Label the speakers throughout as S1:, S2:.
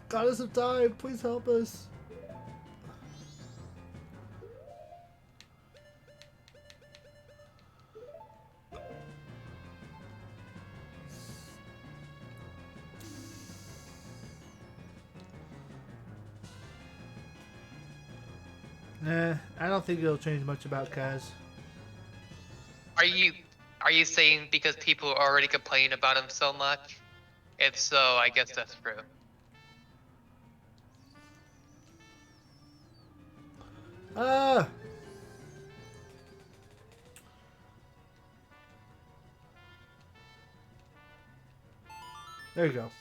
S1: Got us some time. Please help us. I don't think it'll change much about Kaz.
S2: Are you are you saying because people are already complaining about him so much? If so, I guess that's true.
S1: Ah! There you go.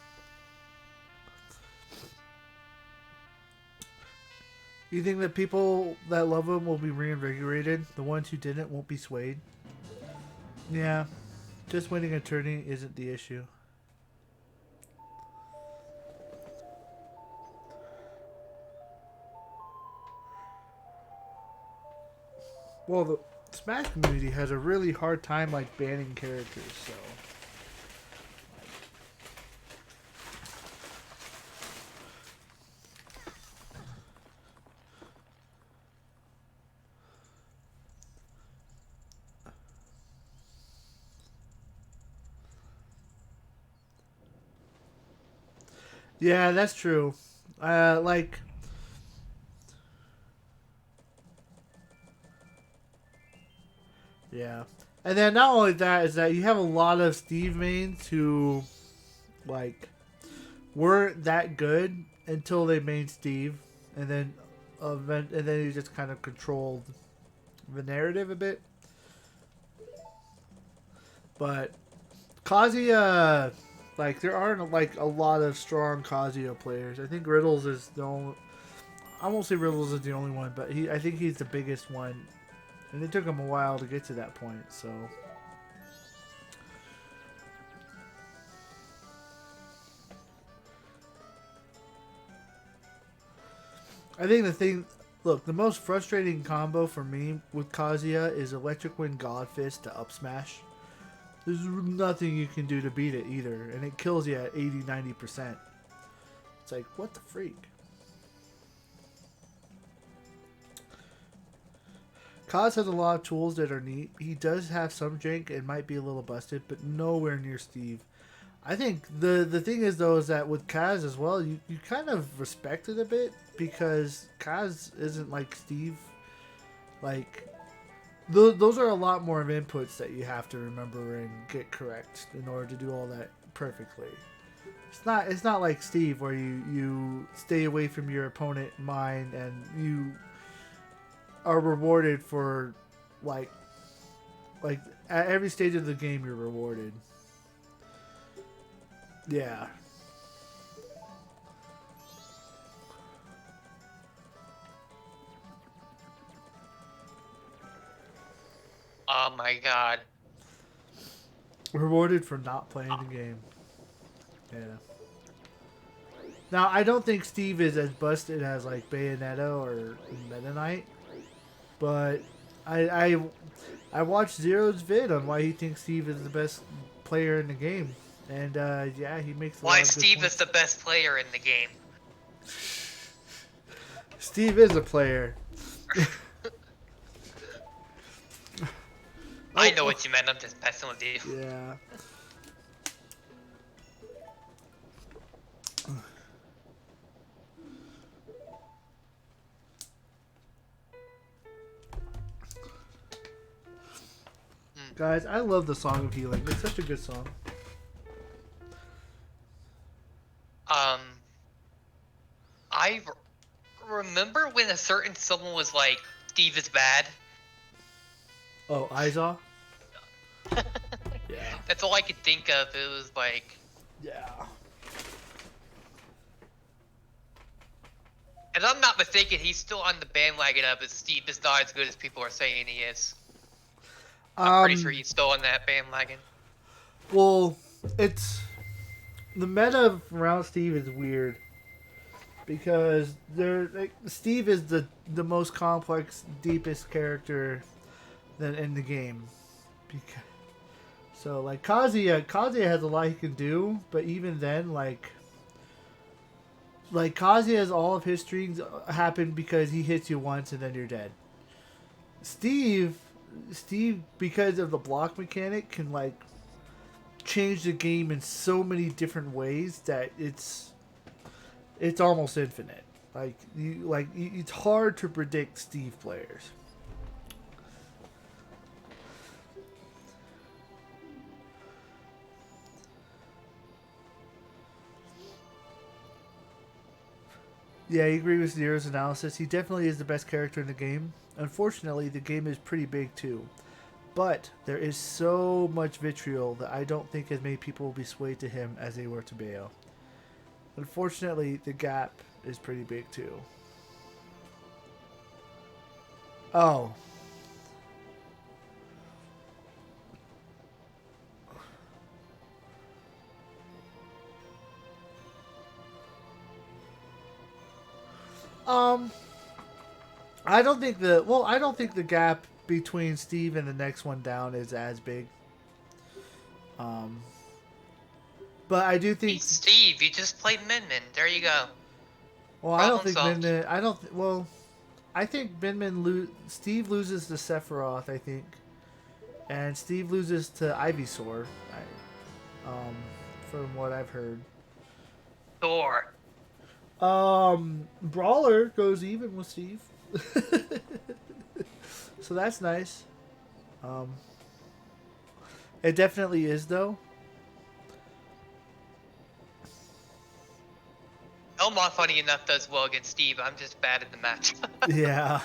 S1: You think that people that love him will be reinvigorated? The ones who didn't won't be swayed? Yeah. Just winning a tourney isn't the issue. Well, the Smash community has a really hard time like banning characters, so yeah, that's true. Like yeah, and then not only that is that you have a lot of Steve mains who like weren't that good until they made Steve, and then he just kind of controlled the narrative a bit. But Kazuya, like there aren't like a lot of strong Kazuya players. I think Riddles is the only. I won't say Riddles is the only one, but I think he's the biggest one, and it took him a while to get to that point. So I think the thing, look, the most frustrating combo for me with Kazuya is Electric Wind God Fist to up smash. There's nothing you can do to beat it either, and it kills you at 80-90%. It's like, what the freak? Kaz has a lot of tools that are neat. He does have some jank and might be a little busted, but nowhere near Steve. I think the thing is though is that with Kaz as well, you kind of respect it a bit because Kaz isn't like Steve. Like those are a lot more of inputs that you have to remember and get correct in order to do all that perfectly. It's not like Steve where you stay away from your opponent mind and you are rewarded for like like at every stage of the game you're rewarded. Yeah.
S2: Oh my god.
S1: Rewarded for not playing the game. Yeah. Now I don't think Steve is as busted as like Bayonetta or Meta Knight, but I I I watched Zero's vid on why he thinks Steve is the best player in the game, and yeah, he makes a
S2: Why
S1: lot of good
S2: Steve is
S1: points.
S2: the best player in the game.
S1: Steve is a player.
S2: I
S1: Oh,
S2: know
S1: oh,
S2: what you meant, I'm just messing with you.
S1: yeah.
S2: Hmm.
S1: Guys, I love the Song of Healing. It's such a good song.
S2: Um, I remember when a certain someone was like, Steve is bad.
S1: Oh, Aizawa? Yeah.
S2: That's all I could think of. It was like,
S1: Yeah.
S2: and I'm not mistaken, he's still on the bandwagon of it. Steve is not as good as people are saying he is. I'm pretty sure
S1: Um.
S2: he's still on that bandwagon.
S1: Well, it's the meta around Steve is weird because Steve is the most complex, deepest character that in the game. Because, so like Kazuya has a lot he can do, but even then, like Like Kazuya's, all of his strings happen because he hits you once and then you're dead. Steve, Steve, because of the block mechanic, can like change the game in so many different ways that it's almost infinite. It's hard to predict Steve players. Yeah, I agree with Zero's analysis. He definitely is the best character in the game. Unfortunately, the game is pretty big too. But there is so much vitriol that I don't think as many people will be swayed to him as they were to Bayo. Unfortunately, the gap is pretty big too. Oh. Um, I don't think the gap between Steve and the next one down is as big. Um, but I do
S2: Hey,
S1: think.
S2: Steve, you just played Min Min. There you go.
S1: Well, I don't
S2: Problem
S1: think
S2: solved.
S1: Minmin. I don't. Well, I think Steve loses to Sephiroth. I think, and Steve loses to Ivysaur. From what I've heard.
S2: Thor.
S1: Brawler goes even with Steve, so that's nice. Um, it definitely is though.
S2: Elmont, funny enough, does well against Steve. I'm just bad at the match.
S1: Yeah.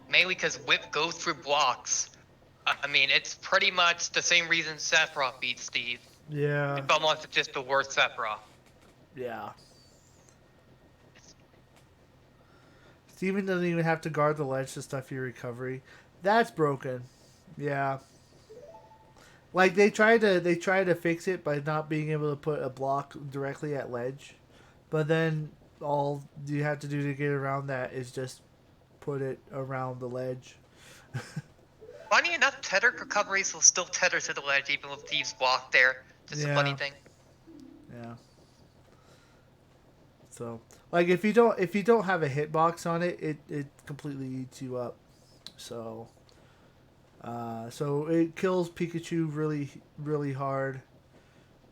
S2: Mainly because Whip goes through blocks. I mean, it's pretty much the same reason Sephiroth beats Steve.
S1: Yeah.
S2: Belmont's just the worst Sephiroth.
S1: Yeah. Steven doesn't even have to guard the ledge to stuff your recovery. That's broken. Yeah. Like they try to fix it by not being able to put a block directly at ledge. But then all you have to do to get around that is just put it around the ledge.
S2: Funny enough, tether recoveries will still tether to the ledge even with Steve's block there. Just a funny
S1: Yeah.
S2: thing.
S1: Yeah. So, like if you don't have a hitbox on it, it completely eats you up. So, so it kills Pikachu really hard.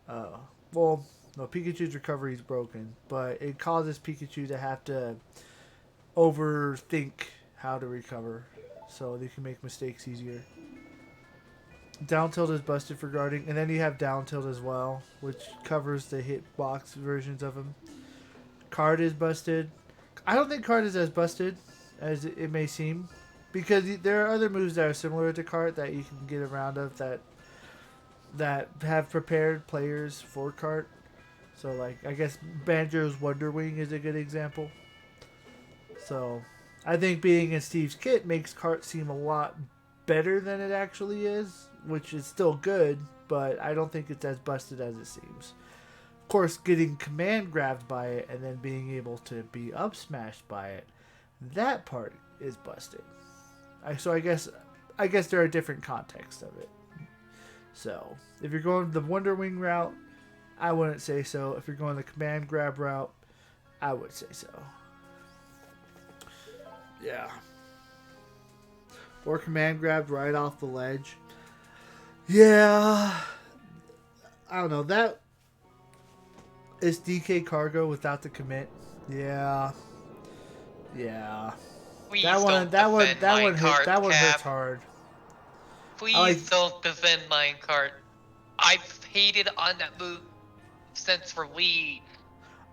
S1: Uh, well, no, Pikachu's recovery is broken, but it causes Pikachu to have to overthink how to recover, so they can make mistakes easier. Down tilt is busted for guarding, and then you have down tilt as well, which covers the hitbox versions of him. Card is busted. I don't think card is as busted as it may seem, because there are other moves that are similar to card that you can get around of that have prepared players for cart. So like I guess Banjo's Wonder Wing is a good example. So I think being in Steve's kit makes cart seem a lot better than it actually is, which is still good, but I don't think it's as busted as it seems. Of course, getting command grabbed by it and then being able to be up smashed by it, that part is busted. So I guess there are different contexts of it. So if you're going the Wonder Wing route, I wouldn't say so. If you're going the command grab route, I would say so. Yeah. Or command grabbed right off the ledge. Yeah. I don't know. That is DK Cargo without the commit. Yeah. Yeah.
S2: Please
S1: That one hurts hard.
S2: Please don't defend minecart. I've hated on that move since release.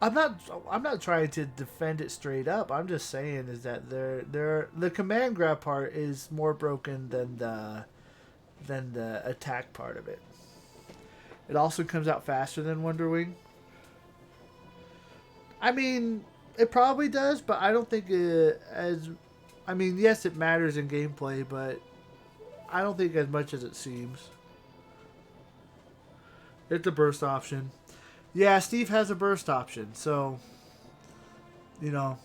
S1: I'm not trying to defend it straight up. I'm just saying is that the command grab part is more broken than the attack part of it. It also comes out faster than Wonder Wing. I mean, it probably does, but I don't think I mean, yes, it matters in gameplay, but I don't think as much as it seems. It's a burst option. Yeah, Steve has a burst option, so the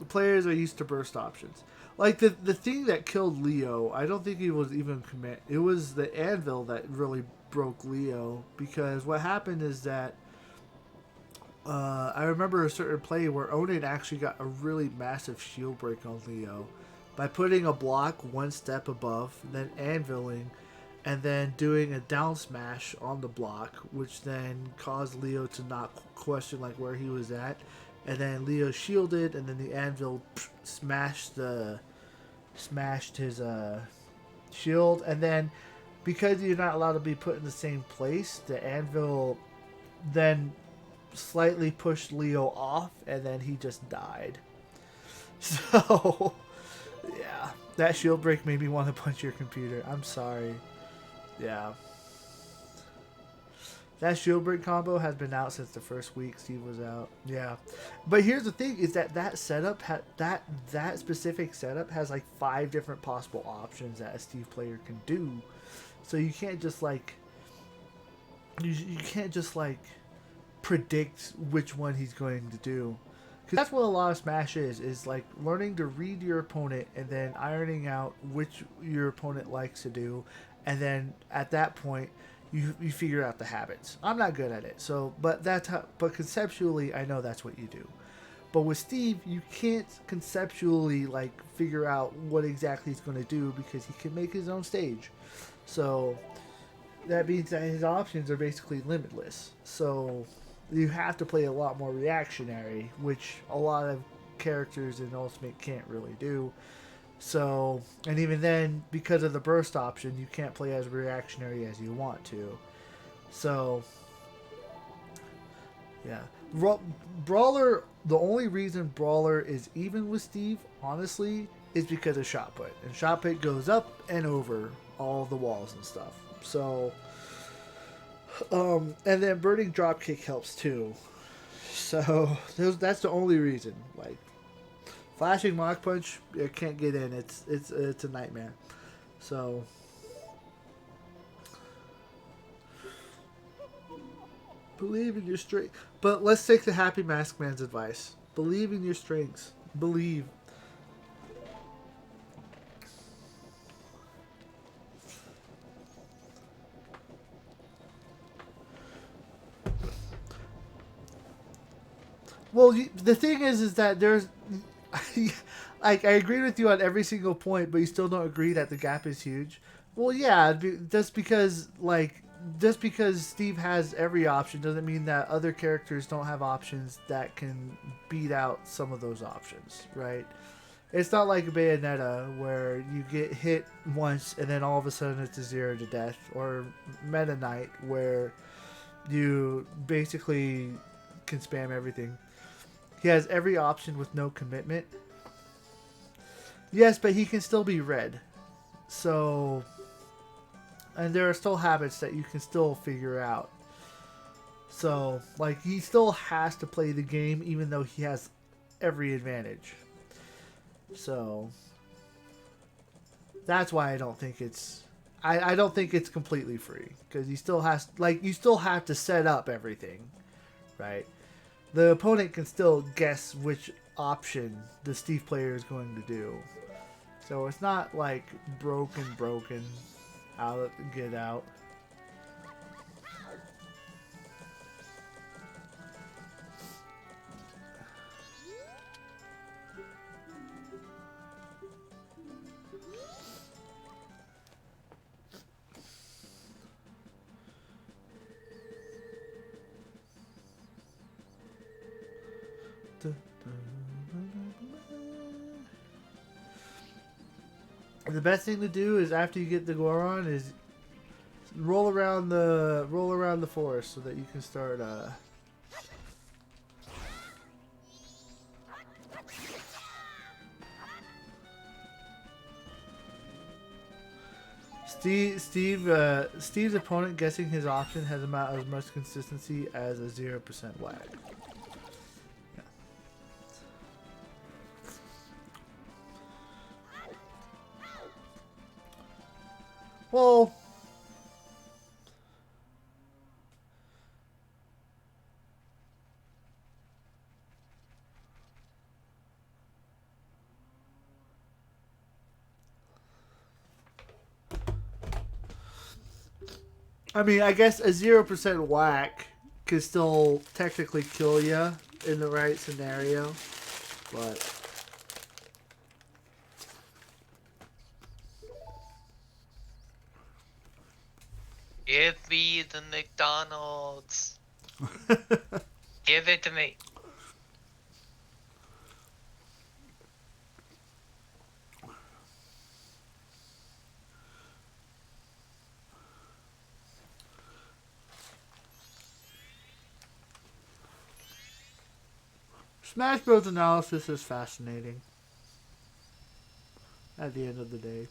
S1: players are used to burst options. like the thing that killed Leo, I don't think he was even commit. It was the anvil that really broke Leo, because what happened is that I remember a certain play where Onin actually got a really massive shield break on Leo by putting a block one step above, then anviling, and then doing a down smash on the block, which then caused Leo to not question like where he was at, and then Leo shielded, and then the anvil smashed his shield, and then because you're not allowed to be put in the same place, the anvil then slightly pushed Leo off, and then he just died. So, yeah, that shield break made me want to punch your computer. I'm sorry. Yeah. That shield break combo has been out since the first week Steve was out. Yeah. But here's the thing is that setup that specific setup has like 5 different possible options that a Steve player can do. So you can't just like you can't just like predict which one he's going to do. Because that's what a lot of Smash is like learning to read your opponent and then ironing out which your opponent likes to do, and then at that point you figure out the habits. I'm not good at it, so but conceptually I know that's what you do. But with Steve, you can't conceptually like figure out what exactly he's going to do because he can make his own stage. So that means that his options are basically limitless. So you have to play a lot more reactionary, which a lot of characters in Ultimate can't really do. So, and even then, because of the burst option, you can't play as reactionary as you want to. So, yeah. Brawler, the only reason Brawler is even with Steve, honestly, is because of shot put. And shot put goes up and over all the walls and stuff. So, and then burning dropkick helps too. So that's the only reason. Like flashing Mach Punch, it can't get in. It's a nightmare. So believe in your strength. But let's take the Happy Mask Man's advice. Believe in your strengths. Believe. Well, the thing is that there's, like, I agree with you on every single point, but you still don't agree that the gap is huge. Well, yeah, just because Steve has every option doesn't mean that other characters don't have options that can beat out some of those options, right? It's not like Bayonetta where you get hit once and then all of a sudden it's a 0 to death, or Meta Knight where you basically can spam everything. He has every option with no commitment. Yes, but he can still be red. So, and there are still habits that you can still figure out. So, like, he still has to play the game even though he has every advantage. So, that's why I don't think it's... I don't think it's completely free. Because you still have to set up everything. Right? The opponent can still guess which option the Steve player is going to do. So it's not like broken, out, get out. The best thing to do is after you get the Goron is roll around the forest so that you can start Steve's opponent guessing his option has about as much consistency as a 0% lag. Yeah. Well, I mean, I guess a 0% whack could still technically kill you in the right scenario, but
S2: Give me the McDonald's. Give it to me.
S1: Smash Bros. Analysis is fascinating at the end of the day.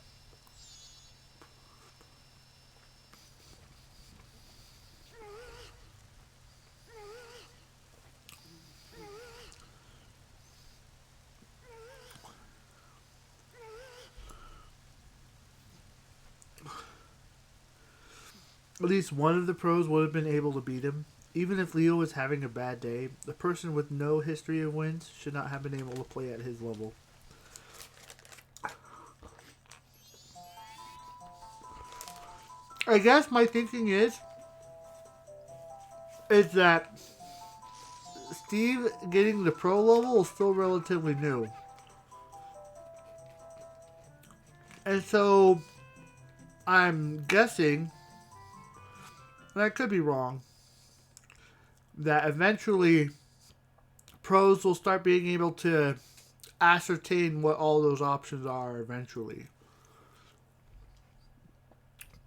S1: At least one of the pros would have been able to beat him. Even if Leo was having a bad day, the person with no history of wins should not have been able to play at his level. I guess my thinking is that Steve getting the pro level is still relatively new. And so I'm guessing, and I could be wrong, that eventually pros will start being able to ascertain what all those options are eventually.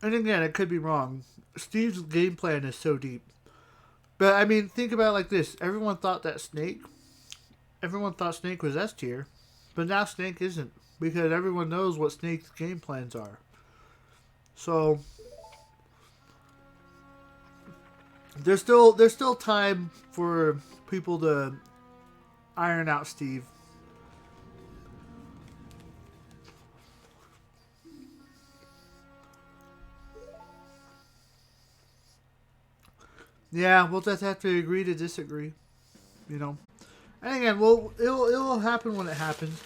S1: And again, I could be wrong. Steve's game plan is so deep. But I mean, think about it like this. Everyone thought Snake was S tier, but now Snake isn't because everyone knows what Snake's game plans are. So there's still time for people to iron out Steve. Yeah, we'll just have to agree to disagree. You know. And again, well, it'll happen when it happens.